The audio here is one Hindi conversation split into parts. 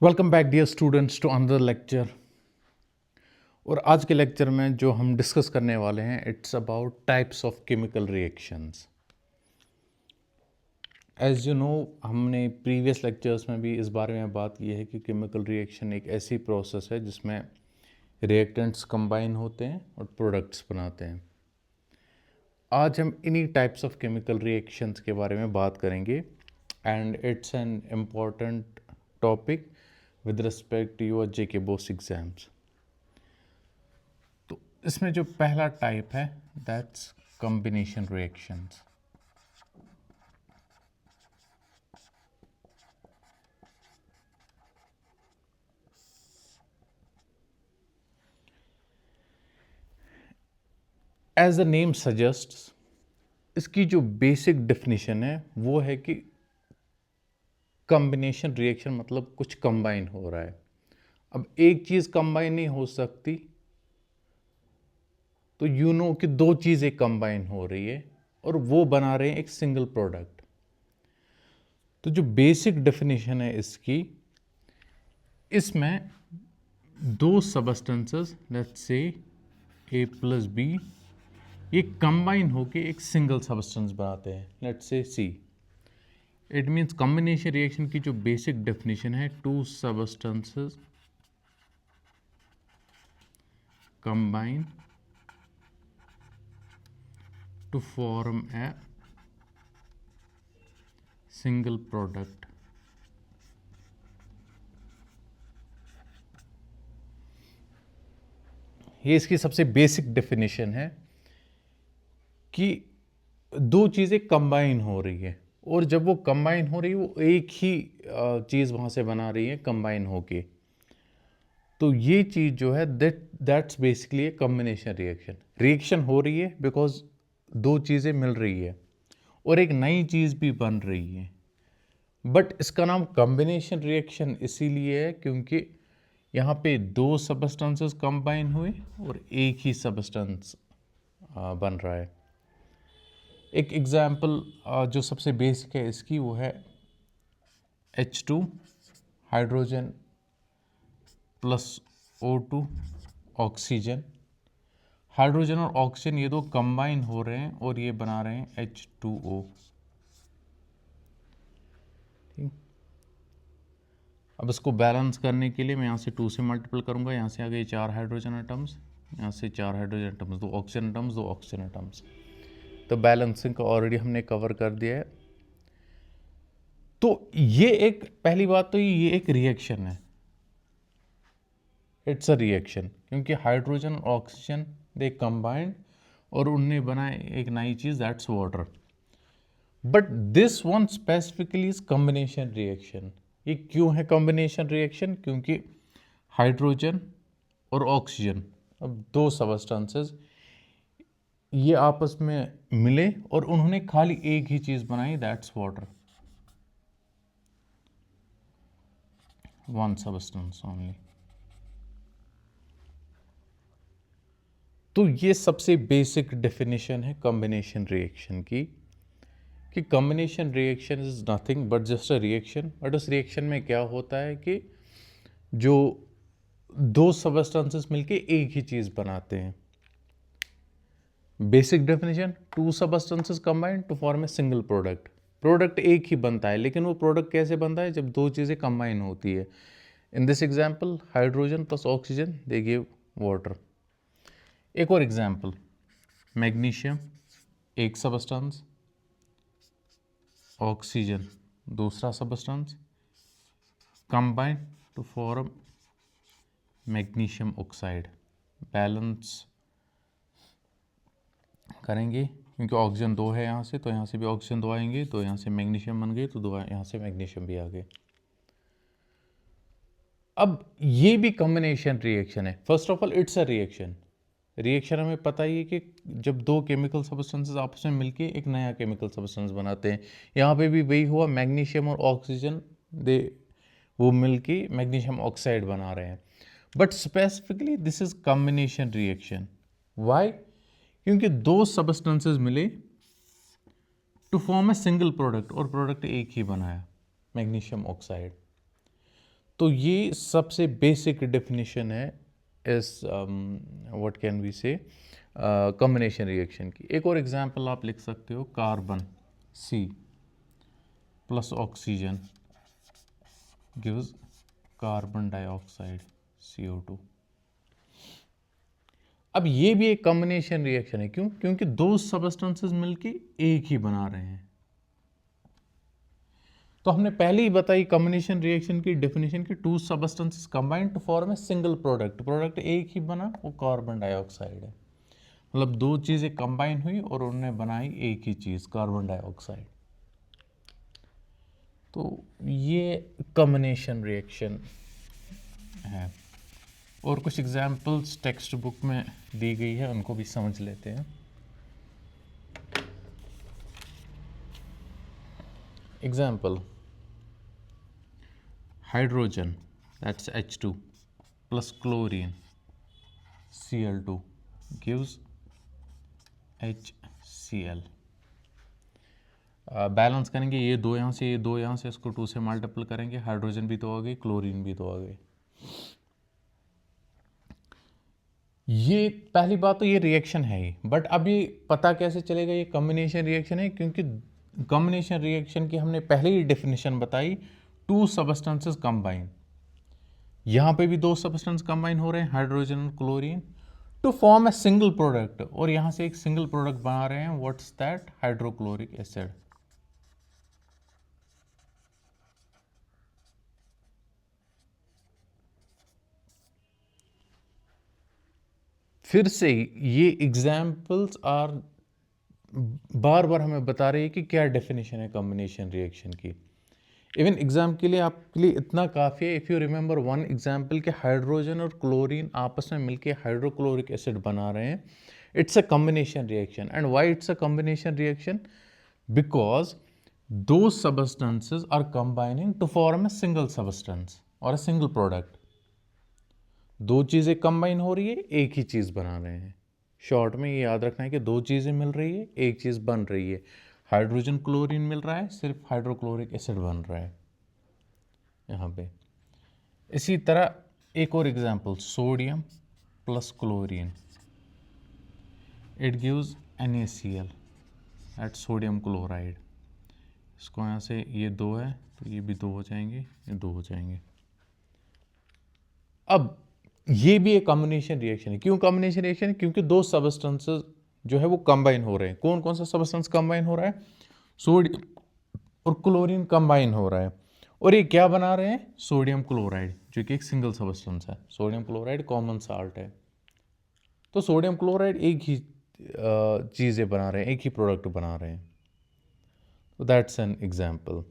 Welcome back dear students to another lecture. और आज के लेक्चर में जो हम डिस्कस करने वाले हैं it's about types of chemical reactions. As you know, हमने प्रीवियस लेक्चर्स में भी इस बारे में बात की है कि केमिकल रिएक्शन एक ऐसी प्रोसेस है जिसमें रिएक्टेंट्स कंबाइन होते हैं और प्रोडक्ट्स बनाते हैं। आज हम इन्हीं टाइप्स ऑफ केमिकल रिएक्शंस के बारे में बात करेंगे and it's an important topic with respect to your JK BOSE exams. तो इसमें जो पहला टाइप है that's combination reactions. As the name suggests, इसकी जो बेसिक डेफिनेशन है वो है कि कॉम्बिनेशन रिएक्शन मतलब कुछ कंबाइन हो रहा है। अब एक चीज़ कंबाइन नहीं हो सकती, तो यू नो कि दो चीज़ें कंबाइन हो रही है और वो बना रहे हैं एक सिंगल प्रोडक्ट। तो जो बेसिक डेफिनेशन है इसकी, इसमें दो substances let's say A plus B ये कंबाइन होके एक सिंगल सबस्टेंस बनाते हैं let's say C. It means combination reaction की जो बेसिक डेफिनेशन है, two substances combine to form a single product. ये इसकी सबसे बेसिक डेफिनेशन है कि दो चीज़ें कंबाइन हो रही है और जब वो कंबाइन हो रही है वो एक ही चीज़ वहाँ से बना रही है कंबाइन होके। तो ये चीज़ जो है that's basically a combination reaction. Reaction हो रही है बिकॉज दो चीज़ें मिल रही है और एक नई चीज़ भी बन रही है। बट इसका नाम कॉम्बिनेशन रिएक्शन इसीलिए है क्योंकि यहाँ पे दो सबस्टेंसेस कंबाइन हुए और एक ही सबस्टेंस बन रहा है। एक एग्जाम्पल जो सबसे बेसिक है इसकी वो है H2 hydrogen plus O2 oxygen. Hydrogen और ऑक्सीजन ये दो कंबाइन हो रहे हैं और ये बना रहे हैं H2O। ठीक, अब इसको बैलेंस करने के लिए मैं यहाँ से 2 से मल्टीपल करूँगा, यहाँ से आ गए 4 हाइड्रोजन एटम्स, यहाँ से 4 hydrogen atoms, 2 oxygen atoms, 2 oxygen atoms. तो बैलेंसिंग का ऑलरेडी हमने कवर कर दिया है। तो ये एक पहली बात तो ये एक रिएक्शन है, इट्स अ रिएक्शन क्योंकि हाइड्रोजन और ऑक्सीजन दे कंबाइंड और उनने बनाए एक नई चीज that's water. But this one specifically is combination reaction. ये क्यों है कॉम्बिनेशन रिएक्शन? क्योंकि हाइड्रोजन और ऑक्सीजन, अब दो सबस्टेंसेस ये आपस में मिले और उन्होंने खाली एक ही चीज बनाई that's water, one substance only. तो ये सबसे बेसिक डेफिनेशन है कॉम्बिनेशन रिएक्शन की कि combination reaction is nothing but just a reaction. But उस रिएक्शन में क्या होता है कि जो दो सबस्टेंसेस मिलके एक ही चीज बनाते हैं। Basic definition, two substances combined to form a single product. Product एक ही बनता है, लेकिन वो प्रोडक्ट कैसे बनता है? जब दो चीजें कंबाइन होती है। In this example hydrogen plus oxygen they give water. एक और एग्जाम्पल, मैग्नीशियम एक सबस्टेंस, ऑक्सीजन दूसरा substance, combine to form magnesium oxide. Balance करेंगे क्योंकि ऑक्सीजन दो है यहाँ से, तो यहाँ से भी ऑक्सीजन दो आएंगे, तो यहाँ से मैग्नीशियम बन गए, तो दो यहाँ से मैग्नीशियम भी आ गए। अब ये भी कॉम्बिनेशन रिएक्शन है। First of all it's a reaction. Reaction हमें पता ही है कि जब दो केमिकल सब्सटेंसेस आपस में मिलके एक नया केमिकल सब्सटेंस बनाते हैं। यहाँ पे भी वही हुआ, मैग्नीशियम और ऑक्सीजन दे वो मिलके मैग्नीशियम ऑक्साइड बना रहे हैं। But specifically this is combination reaction. Why? क्योंकि दो सब्सटेंसेस मिले to form a single product और प्रोडक्ट एक ही बनाया, मैग्नीशियम ऑक्साइड। तो ये सबसे बेसिक डेफिनेशन है इस what can we say combination reaction की। एक और एग्जांपल आप लिख सकते हो, carbon C plus oxygen gives carbon dioxide CO2। अब ये भी एक कॉम्बिनेशन रिएक्शन है। क्यों? क्योंकि दो सबस्टेंसेस मिलके एक ही बना रहे हैं। तो हमने पहले ही बताई कॉम्बिनेशन रिएक्शन की डेफिनेशन की, two substances combined to form a single product. Product एक ही बना, वो कार्बन डाइऑक्साइड है। मतलब दो चीजें कंबाइन हुई और उन्होंने बनाई एक ही चीज, कार्बन डाइऑक्साइड। तो ये कॉम्बिनेशन रिएक्शन है। और कुछ एग्जाम्पल्स टेक्स्ट बुक में दी गई है, उनको भी समझ लेते हैं। Example, hydrogen that's H2 plus chlorine Cl2 gives HCl। Balance करेंगे, ये दो यहाँ से, ये दो यहाँ से, इसको 2 से मल्टीपल करेंगे, हाइड्रोजन भी तो आ गई, क्लोरीन भी तो आ गई। ये पहली बात तो ये रिएक्शन है ही, बट अब ये पता कैसे चलेगा ये कॉम्बिनेशन रिएक्शन है? क्योंकि कॉम्बिनेशन रिएक्शन की हमने पहले ही डेफिनेशन बताई, टू सबस्टेंसेस कंबाइन। यहाँ पे भी दो सबस्टेंस कंबाइन हो रहे हैं, हाइड्रोजन और chlorine, to form a single product. और यहाँ से एक सिंगल प्रोडक्ट बना रहे हैं, व्हाट्स दैट? Hydrochloric acid. फिर से ये एग्जाम्पल्स आर बार बार हमें बता रही है कि क्या डेफिनेशन है कॉम्बिनेशन रिएक्शन की। इवन एग्जाम के लिए आपके लिए इतना काफ़ी है, if you remember one example के हाइड्रोजन और क्लोरीन आपस में मिलके हाइड्रोक्लोरिक एसिड बना रहे हैं। It's a combination reaction. And why it's a combination reaction? Because दो substances are combining to form a single substance और अ सिंगल प्रोडक्ट। दो चीज़ें कंबाइन हो रही है, एक ही चीज़ बना रहे हैं। शॉर्ट में ये याद रखना है कि दो चीज़ें मिल रही है, एक चीज़ बन रही है। हाइड्रोजन क्लोरीन मिल रहा है, सिर्फ हाइड्रोक्लोरिक एसिड बन रहा है यहाँ पे। इसी तरह एक और example, sodium plus chlorine, it gives NaCl at sodium chloride. इसको यहाँ से ये दो है तो ये भी दो हो जाएंगे, ये दो हो जाएंगे। अब ये भी एक कॉम्बिनेशन रिएक्शन है। क्यों कॉम्बिनेशन रिएक्शन है? क्योंकि दो सबस्टेंसेस जो है वो कंबाइन हो रहे हैं। कौन कौन सा सबस्टेंस कंबाइन हो रहा है? सोडियम और क्लोरीन कंबाइन हो रहा है, और ये क्या बना रहे हैं? सोडियम क्लोराइड, जो कि एक सिंगल सबस्टेंस है। सोडियम क्लोराइड कॉमन साल्ट है। तो सोडियम क्लोराइड एक ही चीज़ें बना रहे हैं, एक ही प्रोडक्ट बना रहे हैं। तो दैट्स एन एग्जाम्पल।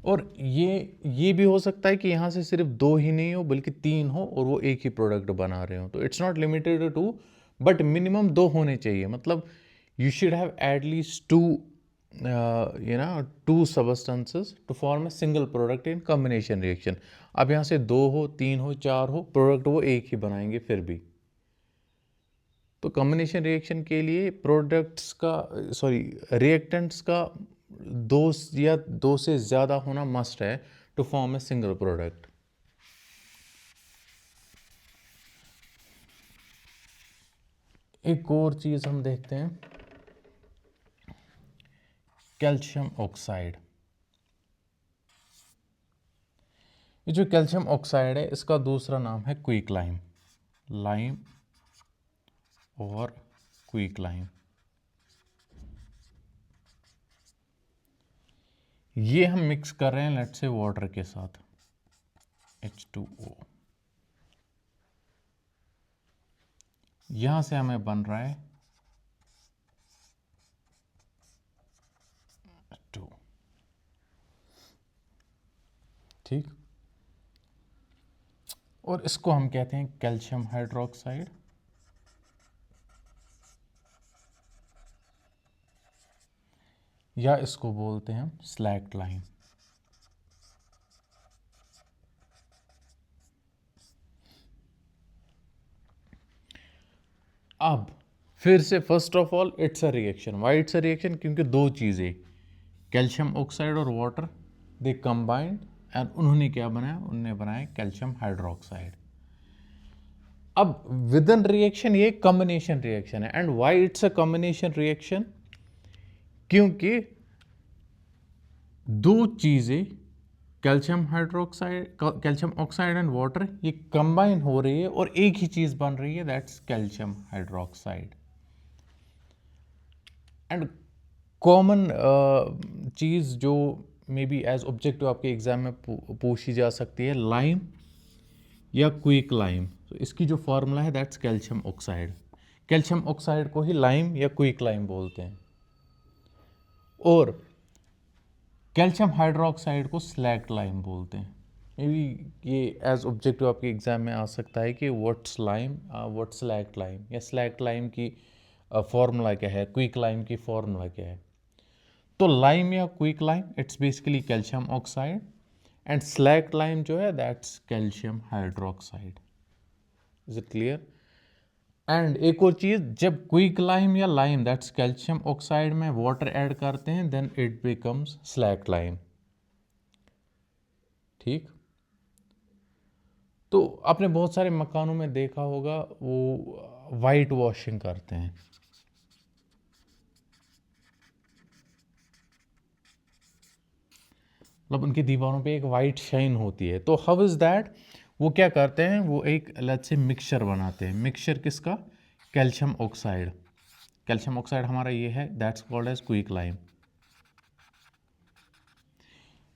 और ये भी हो सकता है कि यहाँ से सिर्फ दो ही नहीं हो बल्कि तीन हो और वो एक ही प्रोडक्ट बना रहे हो। तो it's not limited to, but minimum दो होने चाहिए। मतलब you should have at least two two substances to form a single product in combination reaction. अब यहाँ से दो हो, तीन हो, चार हो, प्रोडक्ट वो एक ही बनाएंगे फिर भी। तो कॉम्बिनेशन रिएक्शन के लिए प्रोडक्ट्स का रिएक्टेंट्स का दो या दो से ज़्यादा होना मस्ट है to form a single product. एक और चीज़ हम देखते हैं, कैल्शियम ऑक्साइड। ये जो कैल्शियम ऑक्साइड है इसका दूसरा नाम है क्विक लाइम, लाइम और क्विक लाइम। ये हम मिक्स कर रहे हैं लेट्स से वाटर के साथ, H2O। यहां से हमें बन रहा है 2, ठीक। और इसको हम कहते हैं कैल्शियम हाइड्रोक्साइड, या इसको बोलते हैं हम स्लैक्ड लाइम। अब फिर से first of all it's a reaction. Why it's a reaction? क्योंकि दो चीज़ें कैल्शियम ऑक्साइड और वाटर दे कंबाइंड एंड उन्होंने क्या बनाया, उन्होंने बनाया कैल्शियम हाइड्रोक्साइड। अब विद इन रिएक्शन ये कॉम्बिनेशन रिएक्शन है। And why it's a combination reaction, क्योंकि दो चीजें calcium hydroxide, calcium oxide and water ये कंबाइन हो रही है और एक ही चीज बन रही है, that's calcium hydroxide. And common चीज जो मे बी एज ऑब्जेक्टिव आपके एग्जाम में पूछी जा सकती है, लाइम या क्विक लाइम। तो इसकी जो फॉर्मूला है that's calcium oxide. Calcium oxide को ही लाइम या क्विक लाइम बोलते हैं, और कैल्शियम हाइड्रोक्साइड को स्लैक्ड लाइम बोलते हैं। मे बी ये एज ऑब्जेक्टिव आपके एग्जाम में आ सकता है कि what's lime, what's slaked lime, या स्लैक्ड लाइम की फॉर्मूला क्या है, क्विक लाइम की फॉर्मूला क्या है। तो लाइम या quick lime it's basically calcium oxide, and slaked lime जो है that's calcium hydroxide. Is it clear? And एक और चीज, जब क्विक लाइम या लाइम दैट्स कैल्शियम ऑक्साइड में वाटर ऐड करते हैं then it becomes slaked lime. ठीक, तो आपने बहुत सारे मकानों में देखा होगा वो वाइट वॉशिंग करते हैं। मतलब उनकी दीवारों पे एक वाइट शाइन होती है। तो हाउ इज दैट, वो क्या करते हैं, वो एक लेट्स से मिक्सचर बनाते हैं। मिक्सचर किसका, कैल्शियम ऑक्साइड। कैल्शियम ऑक्साइड हमारा ये है, that's called as quick lime.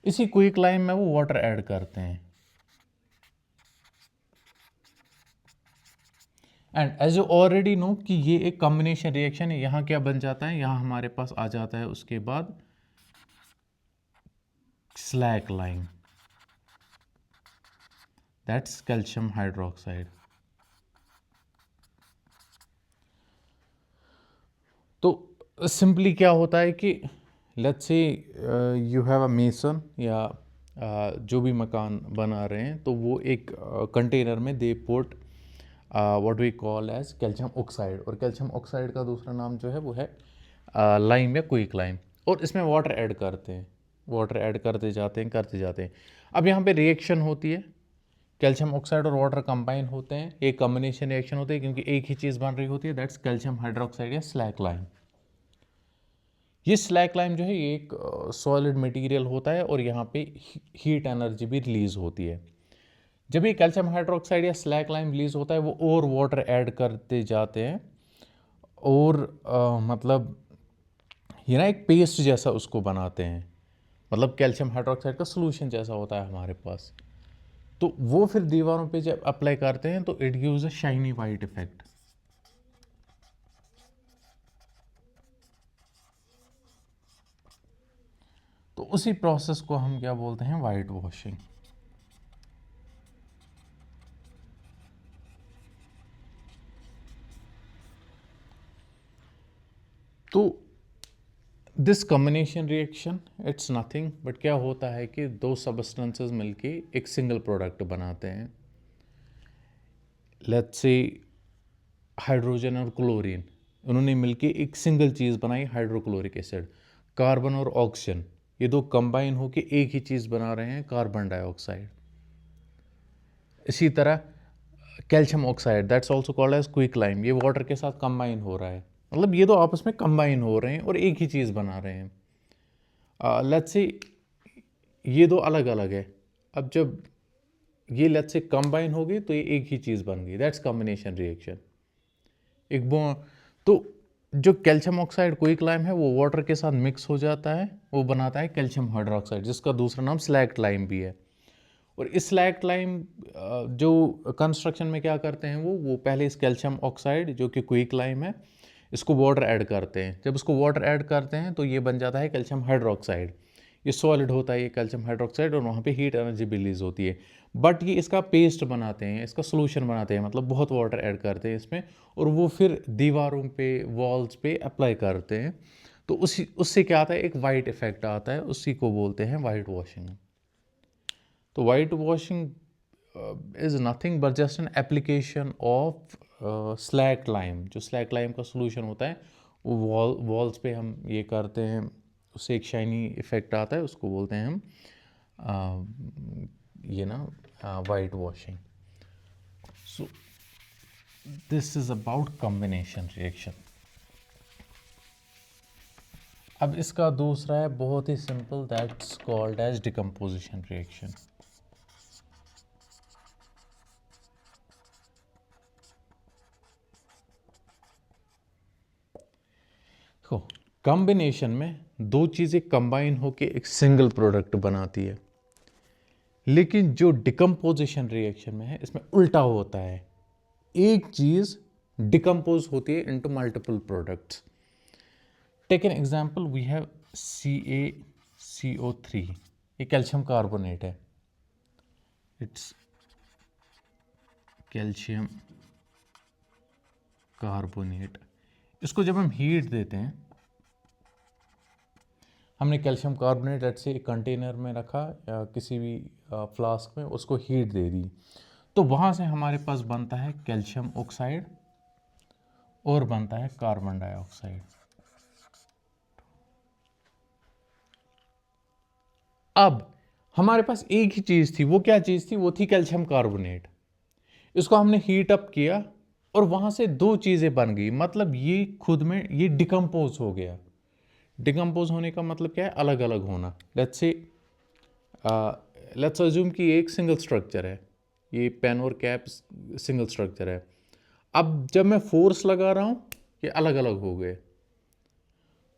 इसी क्विक लाइम में वो वाटर ऐड करते हैं, and as you already know कि ये एक कॉम्बिनेशन रिएक्शन है। यहाँ क्या बन जाता है, यहाँ हमारे पास आ जाता है उसके बाद slack lime, that's calcium hydroxide. तो सिंपली क्या होता है कि let's say you have a mason, या जो भी मकान बना रहे हैं, तो वो एक कंटेनर में they put what we call as calcium oxide, और कैल्शियम ऑक्साइड का दूसरा नाम जो है वो है लाइम या क्विक लाइम, और इसमें वाटर ऐड करते हैं, वाटर ऐड करते जाते हैं करते जाते हैं। अब यहाँ पे रिएक्शन होती है, कैल्शियम ऑक्साइड और वाटर कंबाइन होते हैं, एक कॉम्बिनेशन रिएक्शन होती है क्योंकि एक ही चीज़ बन रही होती है, दैट्स कैल्शियम हाइड्रोक्साइड या स्लैक लाइम। ये स्लैक लाइम जो है ये एक सॉलिड मटेरियल होता है, और यहाँ पे हीट एनर्जी भी रिलीज होती है। जब ये कैल्शियम हाइड्रोक्साइड या स्लैक लाइम रिलीज होता है, वो और वाटर ऐड करते जाते हैं, और मतलब ये ना एक पेस्ट जैसा उसको बनाते हैं, मतलब कैल्शियम हाइड्रोक्साइड का सोल्यूशन जैसा होता है हमारे पास। तो वो फिर दीवारों पे जब अप्लाई करते हैं तो it gives a shiny white effect. तो उसी प्रोसेस को हम क्या बोलते हैं, वाइट वॉशिंग। तो this combination reaction it's nothing but क्या होता है कि दो सबस्टेंसेस मिलके एक सिंगल प्रोडक्ट बनाते हैं। लेट्स से हाइड्रोजन और क्लोरीन, उन्होंने मिलके एक सिंगल चीज़ बनाई, हाइड्रोक्लोरिक एसिड। कार्बन और ऑक्सीजन, ये दो कंबाइन होके एक ही चीज़ बना रहे हैं, कार्बन डाइऑक्साइड। इसी तरह calcium oxide that's also called as quick lime, ये वाटर के साथ कंबाइन हो रहा है, मतलब ये दो आपस में कंबाइन हो रहे हैं और एक ही चीज़ बना रहे हैं। लेट्स से ये दो अलग अलग है, अब जब ये लेट्स से कंबाइन हो गई तो ये एक ही चीज़ बन गई, दैट्स कॉम्बिनेशन रिएक्शन। एक बॉन्ड, तो जो कैल्शियम ऑक्साइड क्विक लाइम है वो वाटर के साथ मिक्स हो जाता है, वो बनाता है कैल्शियम हाइड्रोक्साइड, जिसका दूसरा नाम स्लैक्ड लाइम भी है। और इस स्लैक्ड लाइम जो कंस्ट्रक्शन में क्या करते हैं, वो पहले इस कैल्शियम ऑक्साइड जो कि क्विक लाइम है, इसको वाटर ऐड करते हैं। जब उसको वाटर ऐड करते हैं तो ये बन जाता है कैल्शियम हाइड्रोक्साइड। ये सॉलिड होता है ये कैल्शियम हाइड्रोक्साइड, और वहाँ पे हीट एनर्जी रिलीज होती है। बट ये इसका पेस्ट बनाते हैं, इसका सोल्यूशन बनाते हैं, मतलब बहुत वाटर ऐड करते हैं इसमें, और वो फिर दीवारों पे, वॉल्स पे अप्लाई करते हैं। तो उससे क्या आता है, एक वाइट इफेक्ट आता है, उसी को बोलते हैं वाइट वॉशिंग। तो white washing is nothing but just an application of slack lime. जो स्लैक लाइम का सोल्यूशन होता है वो वॉल्स पे हम ये करते हैं, उससे एक शाइनी इफेक्ट आता है, उसको बोलते हैं हम ये ना white washing. So this is about combination reaction. अब इसका दूसरा है बहुत ही simple, that's called as decomposition reaction. देखो, कॉम्बिनेशन में दो चीज़ें कंबाइन होके एक सिंगल प्रोडक्ट बनाती है, लेकिन जो डिकम्पोजिशन रिएक्शन में है इसमें उल्टा होता है, एक चीज़ डिकम्पोज होती है into multiple products. Take an example, we have CaCO3, ये कैल्शियम कार्बोनेट है, इट्स कैल्शियम कार्बोनेट। इसको जब हम हीट देते हैं, हमने कैल्शियम कार्बोनेट लेट्स से एक कंटेनर में रखा या किसी भी फ्लास्क में, उसको हीट दे दी, तो वहाँ से हमारे पास बनता है कैल्शियम ऑक्साइड और बनता है कार्बन डाइऑक्साइड। अब हमारे पास एक ही चीज़ थी, वो क्या चीज़ थी? वो थी कैल्शियम कार्बोनेट। इसको हमने हीट अप किया और वहाँ से दो चीज़ें बन गई, मतलब ये खुद में ये डिकम्पोज हो गया। डिकम्पोज होने का मतलब क्या है? अलग अलग होना। लेट्स अज्यूम कि एक सिंगल स्ट्रक्चर है, ये पेन और कैप सिंगल स्ट्रक्चर है। अब जब मैं फोर्स लगा रहा हूँ, ये अलग अलग हो गए,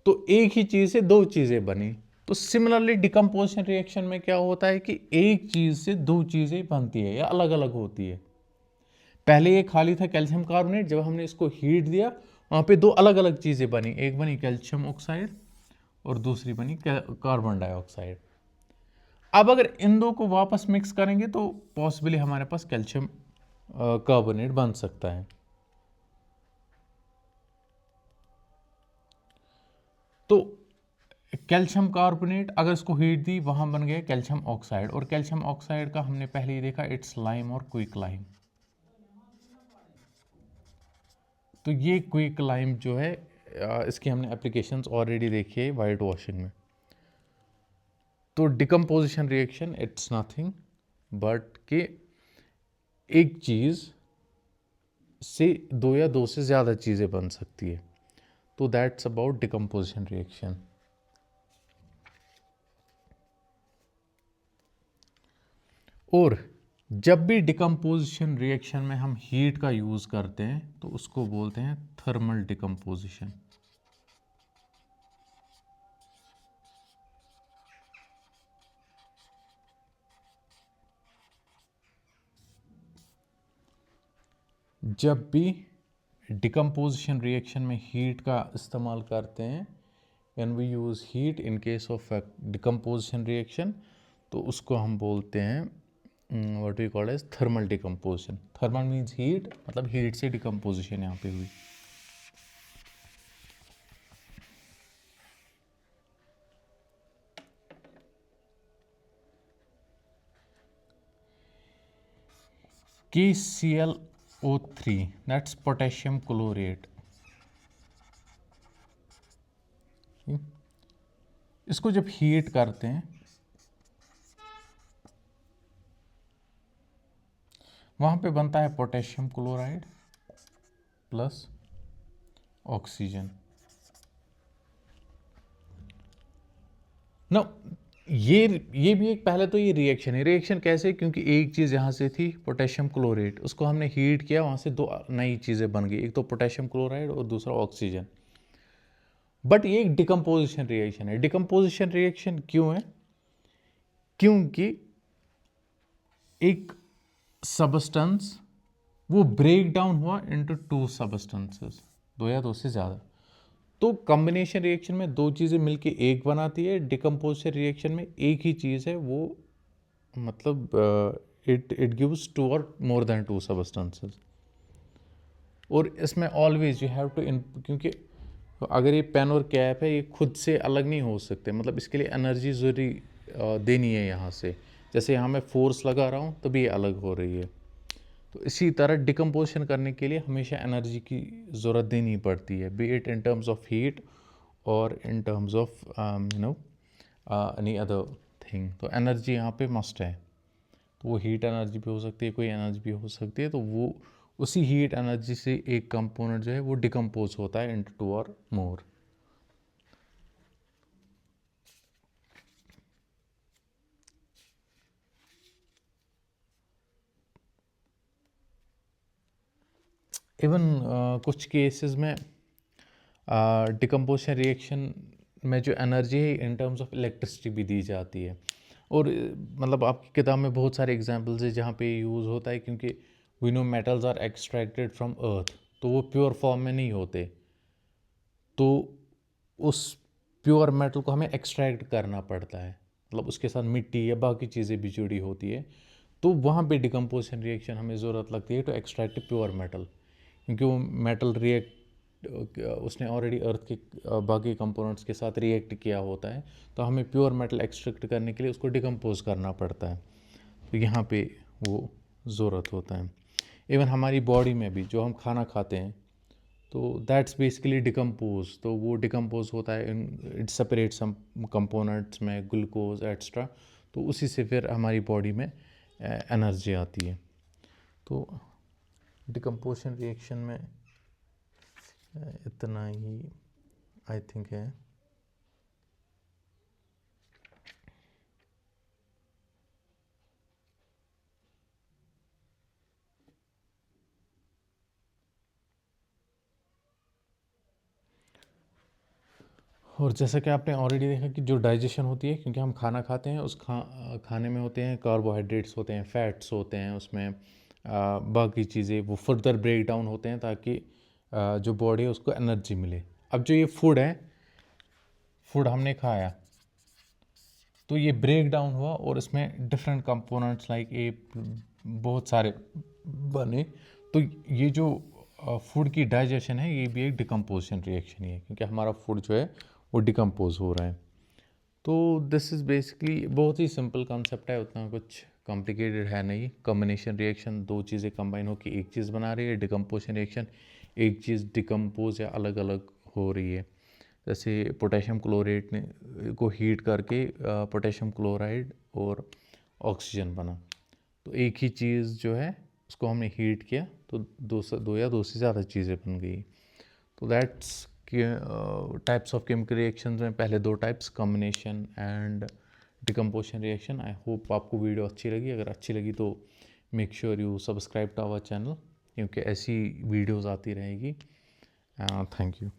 तो एक ही चीज़ से दो चीज़ें बनी। तो सिमिलरली डिकम्पोजिशन रिएक्शन में क्या होता है कि एक चीज़ से दो चीज़ें बनती है या अलग अलग होती है। पहले ये खाली था कैल्शियम कार्बोनेट, जब हमने इसको हीट दिया वहाँ पे दो अलग अलग चीज़ें बनी, एक बनी कैल्शियम ऑक्साइड और दूसरी बनी कार्बन डाइऑक्साइड। अब अगर इन दो को वापस मिक्स करेंगे तो पॉसिबली हमारे पास कैल्शियम कार्बोनेट बन सकता है। तो कैल्शियम कार्बोनेट अगर इसको हीट दी, वहाँ बन गया कैल्शियम ऑक्साइड, और कैल्शियम ऑक्साइड का हमने पहले ही देखा इट्स लाइम और क्विक लाइम। तो ये क्विक लाइम जो है इसकी हमने एप्लीकेशंस ऑलरेडी देखी है वाइट वॉशिंग में। तो decomposition reaction it's nothing but कि एक चीज़ से दो या दो से ज़्यादा चीज़ें बन सकती है। तो दैट्स अबाउट डिकम्पोजिशन रिएक्शन। और जब भी डिकम्पोजिशन रिएक्शन में हम हीट का यूज़ करते हैं तो उसको बोलते हैं थर्मल डिकम्पोजिशन। जब भी डिकम्पोजिशन रिएक्शन में हीट का इस्तेमाल करते हैं, when we use heat in case of decomposition reaction, तो उसको हम बोलते हैं what we call as thermal decomposition. Thermal means heat, मतलब हीट से डिकम्पोजिशन यहाँ पे हुई। KClO3 that's potassium chlorate. इसको जब हीट करते हैं, वहाँ पे बनता है पोटेशियम क्लोराइड प्लस ऑक्सीजन। ना ये भी एक, पहले तो ये रिएक्शन है। रिएक्शन कैसे? क्योंकि एक चीज़ यहाँ से थी पोटेशियम क्लोरेट, उसको हमने हीट किया, वहाँ से दो नई चीज़ें बन गई, एक तो पोटेशियम क्लोराइड और दूसरा ऑक्सीजन। बट ये एक डिकम्पोजिशन रिएक्शन है। डिकम्पोजिशन रिएक्शन क्यों है? क्योंकि एक सबस्टेंस वो ब्रेक डाउन हुआ इनटू टू सबस्टेंसेस, दो या दो से ज़्यादा। तो कॉम्बिनेशन रिएक्शन में दो चीज़ें मिलके एक बनाती है। डिकम्पोजिशन रिएक्शन में एक ही चीज़ है, वो मतलब इट गिव्स टू और मोर देन टू सबस्टेंसेस। और इसमें ऑलवेज यू हैव टू क्योंकि अगर ये पेन और कैप है, ये खुद से अलग नहीं हो सकते, मतलब इसके लिए एनर्जी ज़रूरी देनी है यहाँ से। जैसे यहाँ मैं फोर्स लगा रहा हूँ तभी ये अलग हो रही है। तो इसी तरह डिकम्पोजिशन करने के लिए हमेशा एनर्जी की ज़रूरत देनी पड़ती है, be it in terms of heat और in terms of any other thing. तो एनर्जी यहाँ पे मस्ट है। तो वो हीट एनर्जी भी हो सकती है, कोई एनर्जी भी हो सकती है। तो वो उसी हीट एनर्जी से एक कंपोनेंट जो है वो डिकम्पोज होता है इनटू 2 और मोर। इवन कुछ केसेस में डिकम्पोजिशन रिएक्शन में जो एनर्जी है इन टर्म्स ऑफ इलेक्ट्रिसिटी भी दी जाती है। और मतलब आपकी किताब में बहुत सारे एग्जांपल्स है जहाँ पे यूज़ होता है, क्योंकि we know metals are extracted from earth, तो वो प्योर फॉर्म में नहीं होते। तो उस प्योर मेटल को हमें एक्सट्रैक्ट करना पड़ता है, मतलब उसके साथ मिट्टी या बाकी चीज़ें भी जुड़ी होती है। तो वहाँ पे डिकम्पोजिशन रिएक्शन हमें ज़रूरत लगती है टू एक्सट्रैक्ट प्योर मेटल, क्योंकि वो मेटल रिएक्ट उसने ऑलरेडी अर्थ के बाकी कंपोनेंट्स के साथ रिएक्ट किया होता है। तो हमें प्योर मेटल एक्सट्रैक्ट करने के लिए उसको डिकम्पोज करना पड़ता है। तो यहाँ पे वो ज़रूरत होता है। इवन हमारी बॉडी में भी जो हम खाना खाते हैं, तो दैट्स बेसिकली डिकम्पोज। तो वो डिकम्पोज होता है, इट सेपरेट सम कंपोनेंट्स में ग्लूकोज एक्स्ट्रा। तो उसी से फिर हमारी बॉडी में एनर्जी आती है। तो डिकम्पोजिशन रिएक्शन में इतना ही आई थिंक है। और जैसा कि आपने ऑलरेडी देखा कि जो डाइजेशन होती है, क्योंकि हम खाना खाते हैं, उस खाने में होते हैं कार्बोहाइड्रेट्स, होते हैं फैट्स, होते हैं उसमें बाकी चीज़ें, वो फर्दर ब्रेक डाउन होते हैं ताकि जो बॉडी है उसको एनर्जी मिले। अब जो ये फूड है, फूड हमने खाया, तो ये ब्रेक डाउन हुआ और इसमें डिफरेंट कंपोनेंट्स लाइक ए बहुत सारे बने। तो ये जो फूड की डाइजेशन है, ये भी एक डिकम्पोजिशन रिएक्शन ही है, क्योंकि हमारा फूड जो है वो डिकम्पोज हो रहा है। तो दिस इज़ बेसिकली बहुत ही सिंपल कॉन्सेप्ट है, उतना कुछ कॉम्प्लिकेटेड है नहीं। कॉम्बिनेशन रिएक्शन, दो चीज़ें कंबाइन होकर एक चीज़ बना रही है। डिकम्पोजिशन रिएक्शन, एक चीज़ डिकम्पोज या अलग अलग हो रही है। जैसे पोटेशियम क्लोरेट ने को हीट करके पोटेशियम क्लोराइड और ऑक्सीजन बना। तो एक ही चीज़ जो है उसको हमने हीट किया, तो दो या दो से ज़्यादा चीज़ें बन गई। तो that's types of chemical reactions में पहले दो types, combination and decomposition reaction. I hope आपको वीडियो अच्छी लगी। अगर अच्छी लगी तो make sure you subscribe to our channel, क्योंकि ऐसी वीडियोज़ आती रहेगी। Thank you.